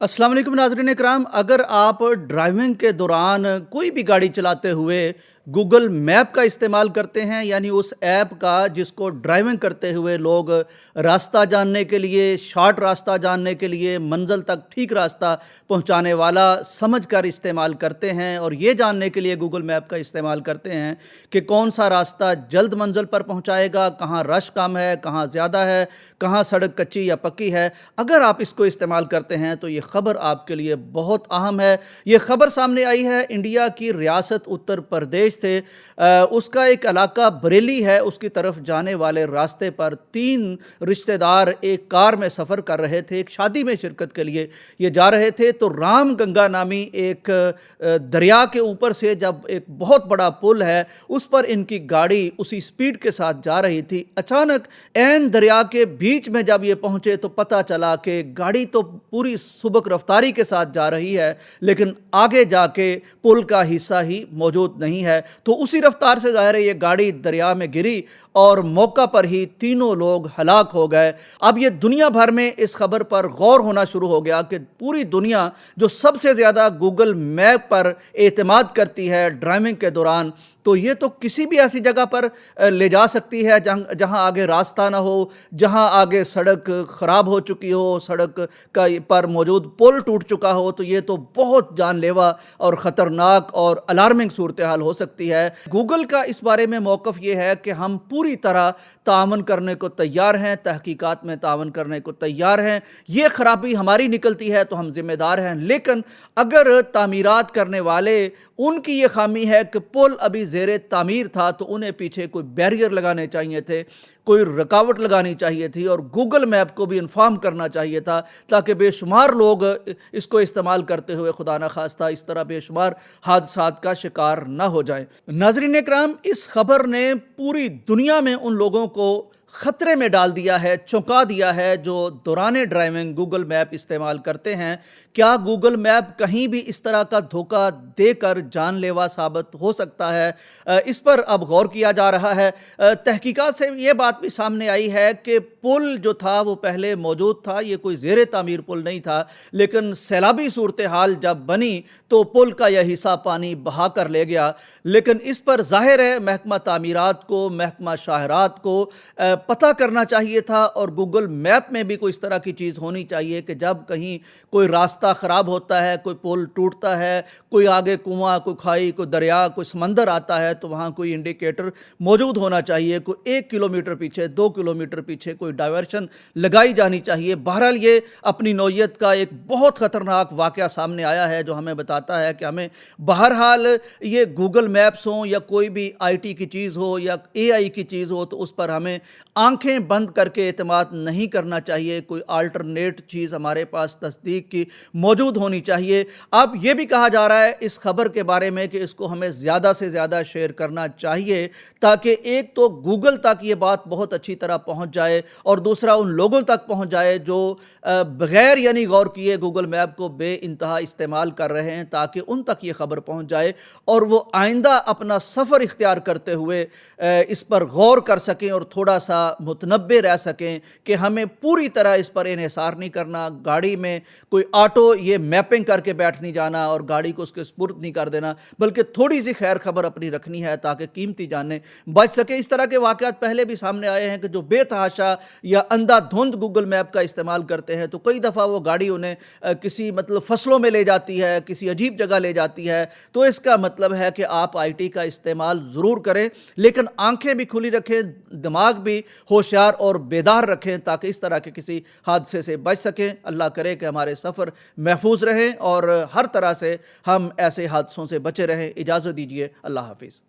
अस्सलाम वालेकुम नाज़रीन इकराम। अगर आप ड्राइविंग के दौरान कोई भी गाड़ी चलाते हुए गूगल मैप का इस्तेमाल करते हैं, यानी उस ऐप का जिसको ड्राइविंग करते हुए लोग रास्ता जानने के लिए, शॉर्ट रास्ता जानने के लिए, मंजिल तक ठीक रास्ता पहुंचाने वाला समझकर इस्तेमाल करते हैं और ये जानने के लिए गूगल मैप का इस्तेमाल करते हैं कि कौन सा रास्ता जल्द मंजिल पर पहुंचाएगा, कहाँ रश कम है, कहाँ ज़्यादा है, कहाँ सड़क कच्ची या पक्की है। अगर आप इसको इस्तेमाल करते हैं तो ये ख़बर आपके लिए बहुत अहम है। ये ख़बर सामने आई है इंडिया की रियासत उत्तर प्रदेश से। उसका एक इलाका बरेली है, उसकी तरफ जाने वाले रास्ते पर तीन रिश्तेदार एक कार में सफ़र कर रहे थे, एक शादी में शिरकत के लिए ये जा रहे थे। तो राम गंगा नामी एक दरिया के ऊपर से जब एक बहुत बड़ा पुल है उस पर इनकी गाड़ी उसी स्पीड के साथ जा रही थी। अचानक ऐन दरिया के बीच में जब ये पहुंचे तो पता चला कि गाड़ी तो पूरी सुबक रफ्तारी के साथ जा रही है, लेकिन आगे जाके पुल का हिस्सा ही मौजूद नहीं है। तो उसी रफ्तार से ज़ाहिर है ये गाड़ी दरिया में गिरी और मौका पर ही तीनों लोग हलाक हो गए। अब ये दुनिया भर में इस खबर पर गौर होना शुरू हो गया कि पूरी दुनिया जो सबसे ज़्यादा गूगल मैप पर एतमाद करती है ड्राइविंग के दौरान, तो ये तो किसी भी ऐसी जगह पर ले जा सकती है जहाँ आगे रास्ता ना हो, जहाँ आगे सड़क ख़राब हो चुकी हो, सड़क का पर मौजूद पुल टूट चुका हो। तो ये तो बहुत जानलेवा और ख़तरनाक और अलार्मिंग सूरत हाल हो सकती है। गूगल का इस बारे में मौक़िफ़ ये है कि हम पूरी तरह तावन करने को तैयार हैं, तहकीकात में तावन करने को तैयार हैं। ये ख़राबी हमारी निकलती है तो हम ज़िम्मेदार हैं, लेकिन अगर तामीरात करने वाले उनकी ये खामी है कि पुल अभी ज़ेरे तामीर था तो उन्हें पीछे कोई बैरियर लगाने चाहिए थे, कोई रुकावट लगानी चाहिए थी और गूगल मैप को भी इन्फॉर्म करना चाहिए था, ताकि बेशुमार लोग इसको इस्तेमाल करते हुए खुदा न खास्ता इस तरह बेशुमार हादसात का शिकार न हो जाए। नाज़रीन इकराम, इस खबर ने पूरी दुनिया में उन लोगों को ख़तरे में डाल दिया है, चौंका दिया है जो दौरान ड्राइविंग गूगल मैप इस्तेमाल करते हैं। क्या गूगल मैप कहीं भी इस तरह का धोखा देकर जानलेवा साबित हो सकता है? इस पर अब गौर किया जा रहा है। तहकीकात से ये बात भी सामने आई है कि पुल जो था वो पहले मौजूद था, ये कोई ज़ेरे तामीर पुल नहीं था, लेकिन सैलाबी सूरत हाल जब बनी तो पुल का यह हिस्सा पानी बहा कर ले गया। लेकिन इस पर ज़ाहिर है महकमा तामीरात को, महकमा शाहरात को पता करना चाहिए था और गूगल मैप में भी कोई इस तरह की चीज़ होनी चाहिए कि जब कहीं कोई रास्ता ख़राब होता है, कोई पुल टूटता है, कोई आगे कुआं, कोई खाई, कोई दरिया, कोई समंदर आता है, तो वहाँ कोई इंडिकेटर मौजूद होना चाहिए। कोई 1 किलोमीटर पीछे, 2 किलोमीटर पीछे कोई डाइवर्शन लगाई जानी चाहिए। बहरहाल ये अपनी नौइयत का एक बहुत ख़तरनाक वाक़या सामने आया है जो हमें बताता है कि हमें बहरहाल ये गूगल मैप्स हों या कोई भी IT की चीज़ हो या AI की चीज़ हो, तो उस पर हमें आंखें बंद करके एतमाद नहीं करना चाहिए। कोई अल्टरनेट चीज़ हमारे पास तस्दीक की मौजूद होनी चाहिए। अब ये भी कहा जा रहा है इस खबर के बारे में कि इसको हमें ज़्यादा से ज़्यादा शेयर करना चाहिए, ताकि एक तो गूगल तक ये बात बहुत अच्छी तरह पहुंच जाए और दूसरा उन लोगों तक पहुंच जाए जो बग़ैर यानी गौर किए गूगल मैप को बेइंतहा इस्तेमाल कर रहे हैं, ताकि उन तक ये खबर पहुंच जाए और वो आइंदा अपना सफ़र इख्तियार करते हुए इस पर गौर कर सकें और थोड़ा सा मुतनब्बे रह सकें कि हमें पूरी तरह इस पर इन्हिसार नहीं करना। गाड़ी में कोई ऑटो ये मैपिंग करके बैठ नहीं जाना और गाड़ी को उसके सुपुर्द नहीं कर देना, बल्कि थोड़ी सी खैर खबर अपनी रखनी है ताकि कीमती जानें बच सके। इस तरह के वाक़यात पहले भी सामने आए हैं कि जो बेतहाशा या अंधाधुंध गूगल मैप का इस्तेमाल करते हैं, तो कई दफ़ा वो गाड़ी उन्हें किसी फसलों में ले जाती है, किसी अजीब जगह ले जाती है। तो इसका मतलब है कि आप IT का इस्तेमाल ज़रूर करें, लेकिन आंखें भी खुली रखें, दिमाग भी होशियार और बेदार रखें, ताकि इस तरह के किसी हादसे से बच सकें। अल्लाह करे कि हमारे सफ़र महफूज रहें और हर तरह से हम ऐसे हादसों से बचे रहें। इजाज़त दीजिए। अल्लाह हाफिज़।